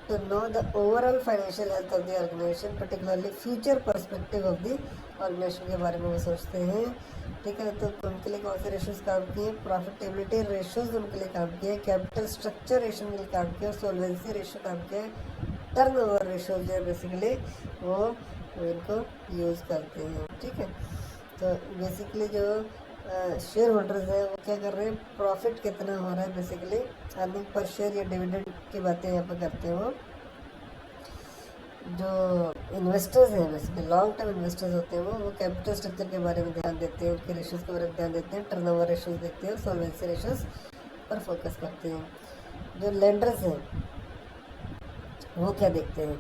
to know the overall financial health of the organisation, particularly future perspective of the organization के बारे में वो सोचते हैं. ठीक है, तो उनके लिए कौन से रेशियोज काम किए? प्रॉफिटेबिलिटी रेशियोज उनके लिए काम किए, कैपिटल स्ट्रक्चर रेशियो के लिए काम किया, सोल्वेंसी रेशियो काम किया, टर्नओवर रेशियो जो है बेसिकली वो इनको यूज़ करते हैं. ठीक है, तो बेसिकली जो शेयर होल्डर्स हैं वो क्या कर रहे हैं? प्रॉफिट कितना हो रहा है, बेसिकली अर्निंग पर शेयर या डिविडेंड की बातें यहाँ पर करते हैं. वो जो इन्वेस्टर्स हैं बेसिकली लॉन्ग टर्म इन्वेस्टर्स होते हैं वो कैपिटल स्ट्रक्चर के बारे में ध्यान देते हैं, उनके रेशियोज़ के बारे में ध्यान देते हैं, टर्नओवर रेशियोज़ देखते हैं, सॉल्वेंसी रेशियोज़ पर फोकस करते हैं. जो लेंडर्स हैं वो क्या देखते हैं?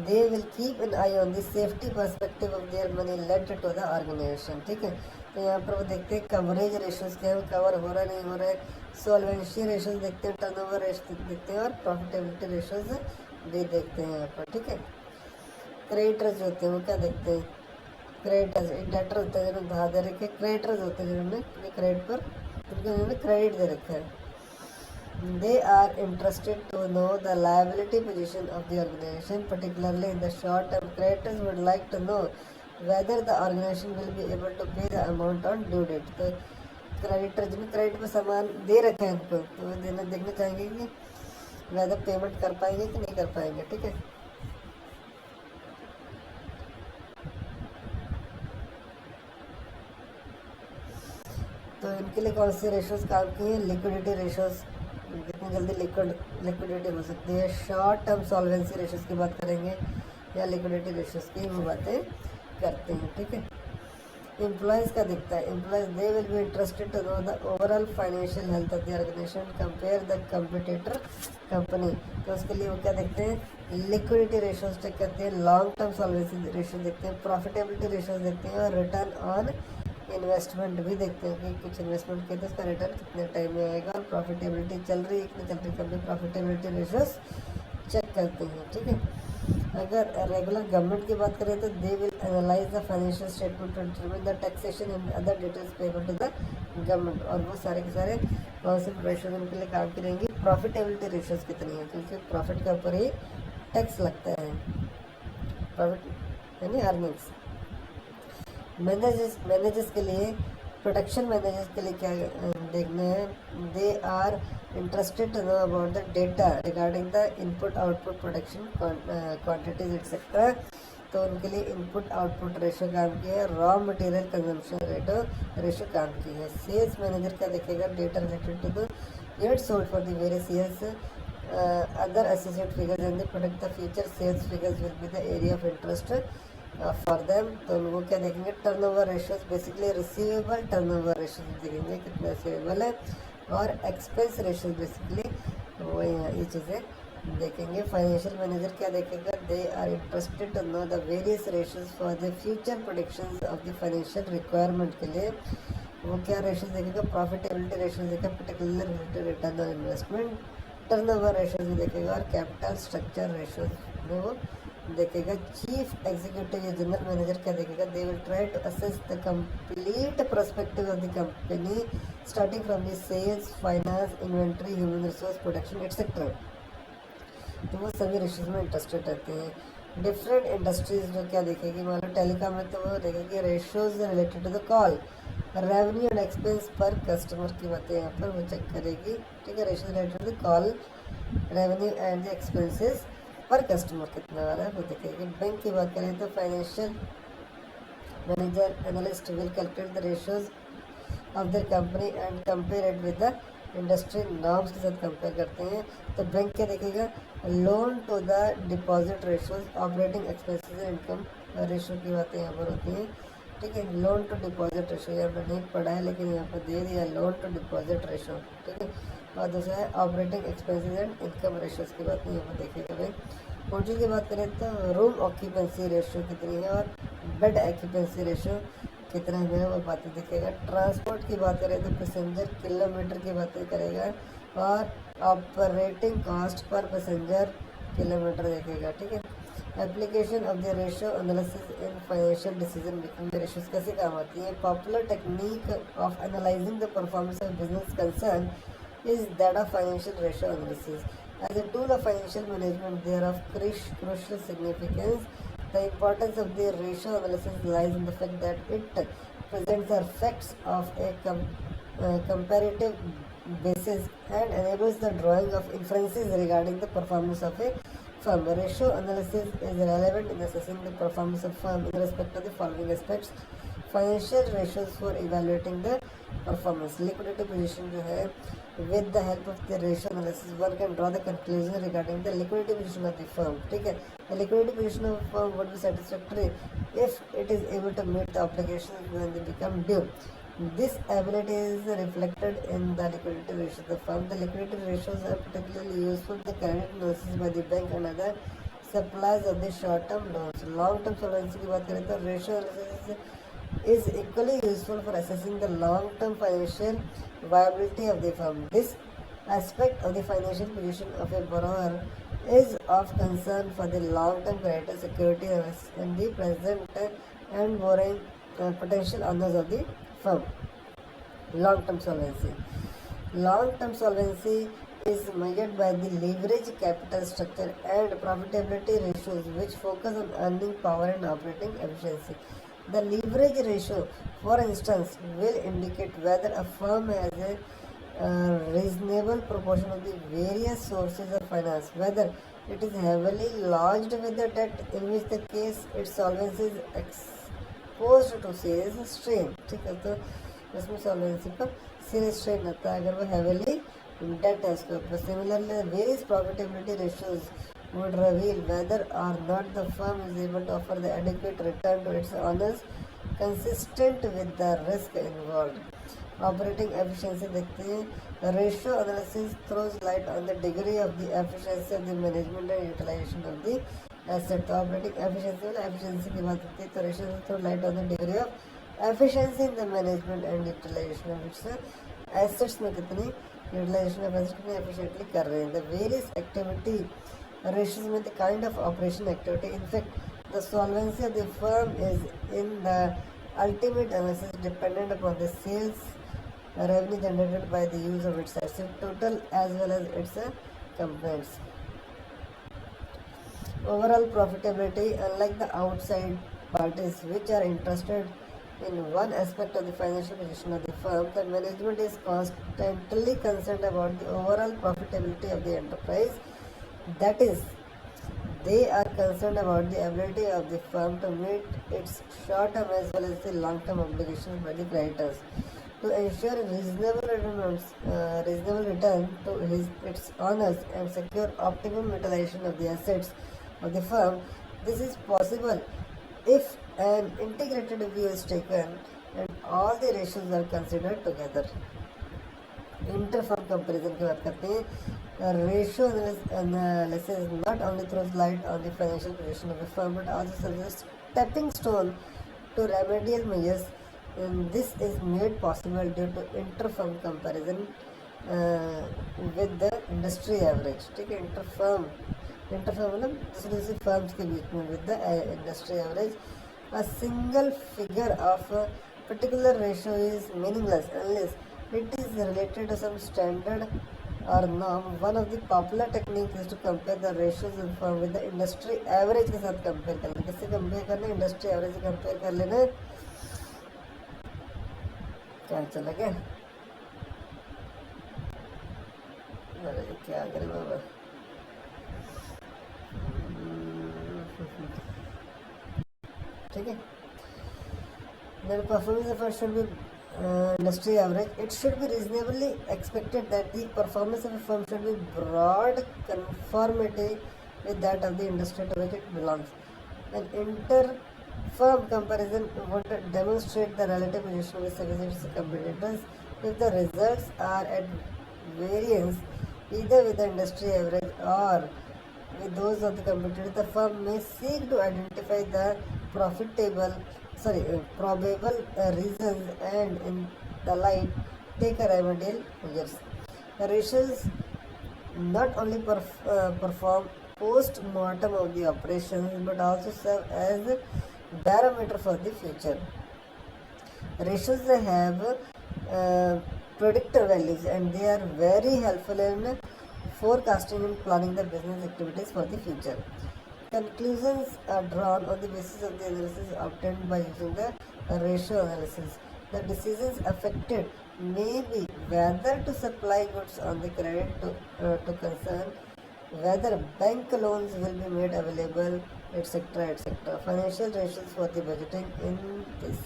They will keep an eye on the safety perspective of their money lent to the organization. ठीक है, तो यहाँ पर वो देखते हैं कवरेज रेशियोज़ क्या है, कवर हो रहा है नहीं हो रहा है, सॉल्वेंसी रेशियोज़ देखते हैं, टर्नओवर रेशियो देखते हैं और प्रॉफिटेबिलिटी रेशियोज़ भी देखते हैं यहाँ पर. ठीक है, क्रेडिटर्स जो होते हैं वो क्या देखते हैं? क्रेडिटर्स डेटर होते हैं जिन्होंने धार दे रखे, क्रेडिटर्स होते हैं जिन्होंने क्रेडिट पर उन्होंने क्रेडिट दे रखा है. They are interested to know the liability position of the organisation, particularly in the short term. Creditors would like to know whether the organisation will be able to pay the amount on due date. तो creditor जिन्होंने credit पर सामान दे रखा है इनको, तो वो देखना चाहेंगे कि वेदर पेमेंट कर पाएंगे कि नहीं कर पाएंगे. ठीक है, तो इनके लिए कौन से रेशियोज काम किए हैं? लिक्विडिटी रेशियोज, कितनी जल्दी लिक्विडिटी हो सकती है. शॉर्ट टर्म सॉल्वेंसी रेशियोज की बात करेंगे या लिक्विडिटी रेशियोज की वो बातें करते हैं. ठीक है, एम्प्लॉयज़ का दिखता है. Employees they will be interested to know the overall financial health of the organization compare the competitor company. तो उसके लिए वो क्या देखते हैं? लिक्विडिटी रेशियोज चेक करते हैं, लॉन्ग टर्म सॉल्वेंसी रेशियो देखते हैं, प्रॉफिटेबिलिटी रेशियोज देखते हैं और रिटर्न ऑन इन्वेस्टमेंट भी देखते हैं कि कुछ इन्वेस्टमेंट किए तो उसका रिटर्न कितने टाइम में आएगा और प्रॉफिटेबिलिटी चल रही है कि नहीं चल रही, कभी प्रॉफिटेबिलिटी रेशियोज चेक करते हैं. ठीक है, अगर रेगुलर गवर्नमेंट की बात करें तो they will analyse the financial statement to determine the taxation and other details payable to the government. और वो सारे के सारे कौन से रेशियोज उनके लिए काम की रहेंगी? प्रॉफिटेबिलिटी रेशियोज कितनी है, क्योंकि प्रॉफिट के ऊपर ही टैक्स लगता है, प्रॉफिट यानी अर्निंग्स. मैनेजर्स के लिए, प्रोडक्शन मैनेजर्स के लिए क्या देखना है? They are interested to know about the data regarding the input output production quantities etcetera. तो उनके लिए इनपुट आउटपुट रेशो काम की है, रॉ मटेरियल कंजम्पशन रेशो काम की है. सेल्स मैनेजर क्या देखेगा? Data related to the unit sold for the various years, other associate figures and the product the future sales figures will be the area of interest for them. तो उनको क्या देखेंगे? Turnover ratios, basically receivable turnover ratios देखेंगे कितना receivable है, और expense ratios basically वो ये चीज़ें देखेंगे. फाइनेंशियल मैनेजर क्या देखेगा? They are interested to know the various ratios for the future predictions of the financial requirement के लिए वो क्या रेशियोज देखेगा? प्रॉफिटेबिलिटी रेशियोज देखेगा, particular related return on investment, turnover ratios भी देखेगा और कैपिटल स्ट्रक्चर रेशियोज में वो देखेगा. चीफ एग्जीक्यूटिव या जनरल मैनेजर क्या देखेगा? They will try to assess the complete perspective of the company starting from the sales, finance, inventory, human resource, production etcetera. तो वो सभी रेशियोज में इंटरेस्टेड रहते हैं. डिफरेंट इंडस्ट्रीज जो क्या देखेगी? मान लो टेलीकॉम है तो वो देखेगी ratios related to the call, revenue and expense per customer की बातें यहाँ पर वो चेक करेगी, ठीक है। Ratio related to call revenue and the expenses per customer कितना आ रहा है वो देखेगी। बैंक की बात करें तो financial manager analyst will calculate the ratios of the company and compare it with the industry norms के साथ कंपेयर करते हैं। तो बैंक क्या देखेगा, loan to the deposit ratios, operating expenses, income ratio की बातें यहाँ पर होती हैं, ठीक है। लोन टू डिपॉजिट रेशियो यहाँ पर नहीं पढ़ा है लेकिन यहाँ पर दे दिया लोन टू डिपॉजिट रेशियो, ठीक है। और दूसरा है operating expenses and income ratios की बात यहाँ पर देखिएगा भाई। होटल की बात करें तो रूम ऑक्यूपेंसी रेशियो कितनी है और बेड ऑक्यूपेंसी रेशियो कितना है वो बातें दिखेगा। ट्रांसपोर्ट की बात करें तो पैसेंजर किलोमीटर की बातें करेगा और operating cost per passenger kilometre देखेगा, ठीक है। Application of the ratio analysis in financial decision making, ratios कैसे काम आती है। Popular technique of analysing the performance of business concern is that of financial ratio analysis. As a tool of financial management, they are of crucial significance. The importance of the ratio analysis lies in the fact that it presents the facts of a comparative basis and enables the drawing of inferences regarding the performance of a firm. Ratio analysis is relevant in assessing the performance of firm in respect to the following aspects. Financial ratios for evaluating the performance. Liquidity position जो है, with the help of the ratio analysis one can draw the conclusion regarding the liquidity position of the firm, ठीक है। The liquidity position of a firm would be satisfactory if it is able to meet the obligations when they become due. This ability is reflected in the liquidity ratio of the firm. The liquidity ratios are particularly useful in the credit analysis by the bank and other suppliers of the short-term loans. Long-term solvency की बात करें तो ratio analysis is equally useful for assessing the long-term financial viability of the firm. This aspect of the financial position of a borrower is of concern for the long-term creditor security and the present and borrowing potential owners of the firm. Long-term solvency. Long-term solvency is measured by the leverage capital structure and profitability ratios which focus on earning power and operating efficiency. The leverage ratio, for instance, will indicate whether a firm has a reasonable proportion of the various sources of finance, whether it is heavily lodged with the debt, in which the case its solvency is exposed to serious strain, ठीक है। तो इसमें solvency पर serious strain आता है अगर वो heavily debt है उसके ऊपर। Similarly, various profitability ratios would reveal whether or not the firm is able to offer the adequate return to its owners consistent with the risk involved. Operating efficiency देखते हैं। Ratio analysis throws light on the degree of the efficiency of the management and utilization of the asset. Operating efficiency वाला efficiency की बात होती है तो ratio throw light on the degree of efficiency in the management and utilization of its assets में कितनी utilization of assets कितनी efficiently कर रहे हैं। The various activity ratios में the kind of operation activity. In fact, the solvency of the firm is in the ultimate analysis dependent upon the sales revenue generated by the use of its asset total as well as its complaints. Overall profitability, unlike the outside parties which are interested in one aspect of the financial position of the firm, the management is constantly concerned about the overall profitability of the enterprise. That is, they are concerned about the ability of the firm to meet its short-term as well as the long-term obligations by the creditors. To ensure a reasonable return to its owners and secure optimum utilization of the assets of the firm, this is possible if an integrated view is taken and all the ratios are considered together. Inter-firm comparison की बात करते हैं। Ratio analysis not only throws light on the financial position of a firm but also serves as a stepping stone to remedial measures. And this is made possible due to inter-firm comparison with the industry average, ठीक है। Inter-firm मतलब दूसरी दूसरी firms के बीच में with the industry average. A single figure of a particular ratio is meaningless unless it is related to some standard or norm. One of the popular techniques is to compare the ratios of firm with the industry average के साथ compare करना। किससे compare करना है? Industry average से compare कर लेना है। क्या चला गया? अरे क्या करें बाबा। ठीक है, then performance of a should be industry average. It should be reasonably expected that the performance of a firm should be broad conformity with that of the industry to which it belongs. An inter-firm comparison would demonstrate the relative position of its competitors. If the results are at variance either with the industry average or with those of the competitor, the firm may seek to identify the probable reasons and in the light take a remedial measures. The ratios not only perform post-mortem of the operations but also serve as a barometer for the future. Ratios have predictor values and they are very helpful in forecasting and planning the business activities for the future. Conclusions are drawn on the basis of the analysis obtained by using the ratio analysis. The decisions affected may be whether to supply goods on the credit to concern, whether bank loans will be made available, etc. etc. Financial ratios for the budgeting in this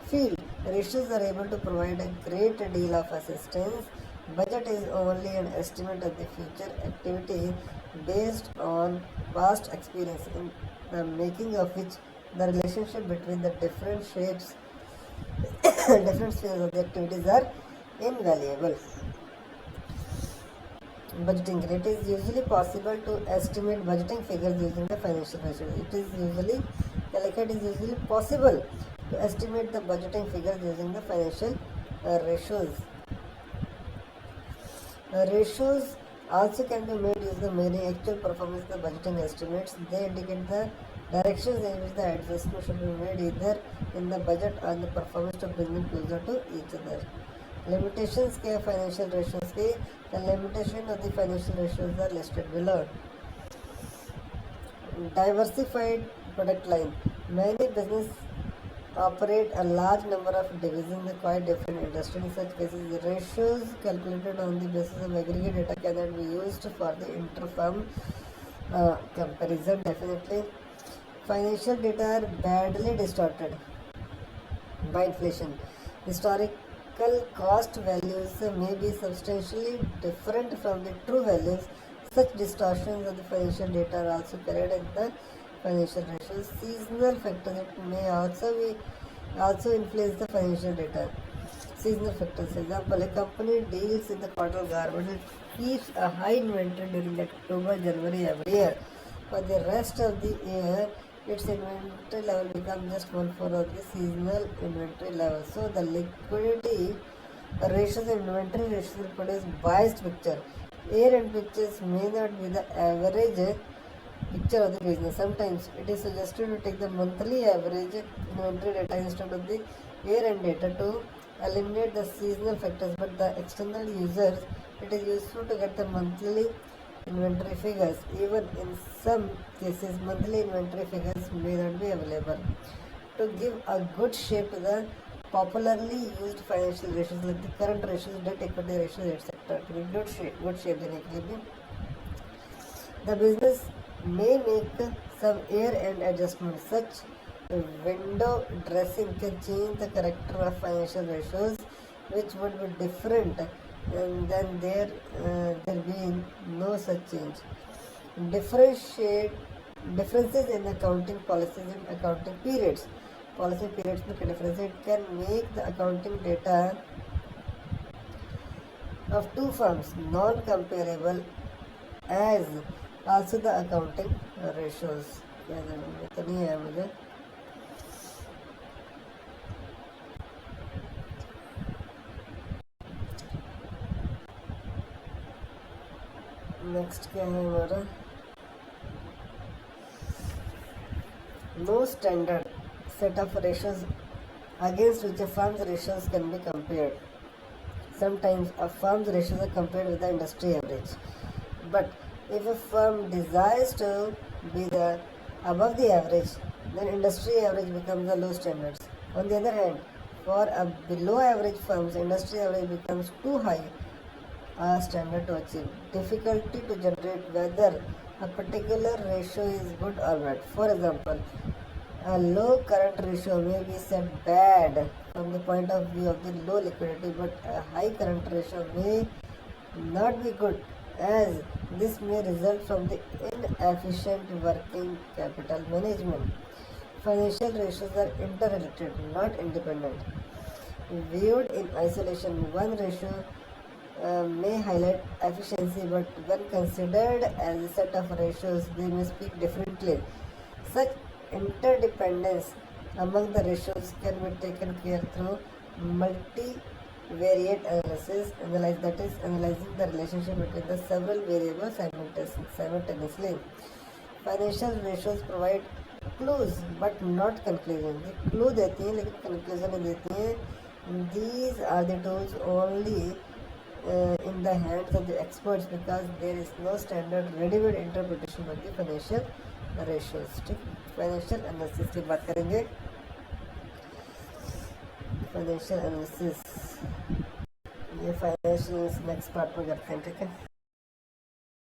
field. Ratios are able to provide a great deal of assistance. Budget is only an estimate of the future activity based on past experience, in the making of which the relationship between the different shapes different spheres of the activities are invaluable. Budgeting. It is usually possible to estimate budgeting figures using the financial ratios. It is usually possible to estimate the budgeting figures using the financial ratios. Ratios also can be made using the measuring actual performance of the budgeting estimates. They indicate the directions in which the adjustment should be made either in the budget or the performance to bring them closer to each other. Limitations के financial ratios के the limitation of the financial ratios are listed below. Diversified product line. Many business operate a large number of divisions in quite different industries. In such cases, the ratios calculated on the basis of aggregate data cannot be used for the inter-firm comparison. Definitely, financial data are badly distorted by inflation. Historical cost values may be substantially different from the true values. Such distortions of the financial data are also carried in the financial ratios. Seasonal factors. It may also influence the financial data. Seasonal factors. For example, a company deals in the cotton garment. It keeps a high inventory during October, January every year. For the rest of the year, its inventory level becomes just 1/4 of the seasonal inventory level. So the liquidity ratios and inventory ratios will produce biased picture. Year-end pictures may not be the average picture of the business. Sometimes it is suggested to take the monthly average inventory data instead of the year-end data to eliminate the seasonal factors. But the external users, it is useful to get the monthly inventory figures. Even in some cases, monthly inventory figures may not be available. To give a good shape to the popularly used financial ratios like the current ratios, debt equity ratios, etc. To be good shape देने के लिए भी the business may make some year-end adjustments. Such window dressing can change the character of financial ratios, which would be different than there being no such change. Differences in accounting policies and accounting periods. Policy periods में क्या difference है? It can make the accounting data of two firms non-comparable as also the accounting ratios. क्या जरूरत तो नहीं है मुझे. Next क्या है हमारा? No standard set of ratios against which a firm's ratios can be compared. Sometimes a firm's ratios are compared with the industry average. But if a firm desires to be above the average, then industry average becomes the low standards. On the other hand, For a below average firms, industry average becomes too high a standard to achieve. Difficulty to generate whether a particular ratio is good or bad. For example, a low current ratio may be said bad from the point of view of the low liquidity, but a high current ratio may not be good, as this may result from the inefficient working capital management. Financial ratios are interrelated, not independent. Viewed in isolation, one ratio may highlight efficiency, but when considered as a set of ratios, they may speak differently. Such interdependence among the ratios can be taken care through multivariate analysis, that is, analyzing the relationship between the several variables simultaneously. Financial ratios provide clues but not conclusion. ये clue देती हैं लेकिन conclusion नहीं देती हैं. These are the tools only in the hands of the experts, because there is no standard ready-made interpretation of the financial ratios. ठीक, financial analysis की बात करेंगे. फाइनेंशियल एनालिसिस, ये फाइनेंशियल नेक्स्ट पार्ट में करते हैं. ठीक है.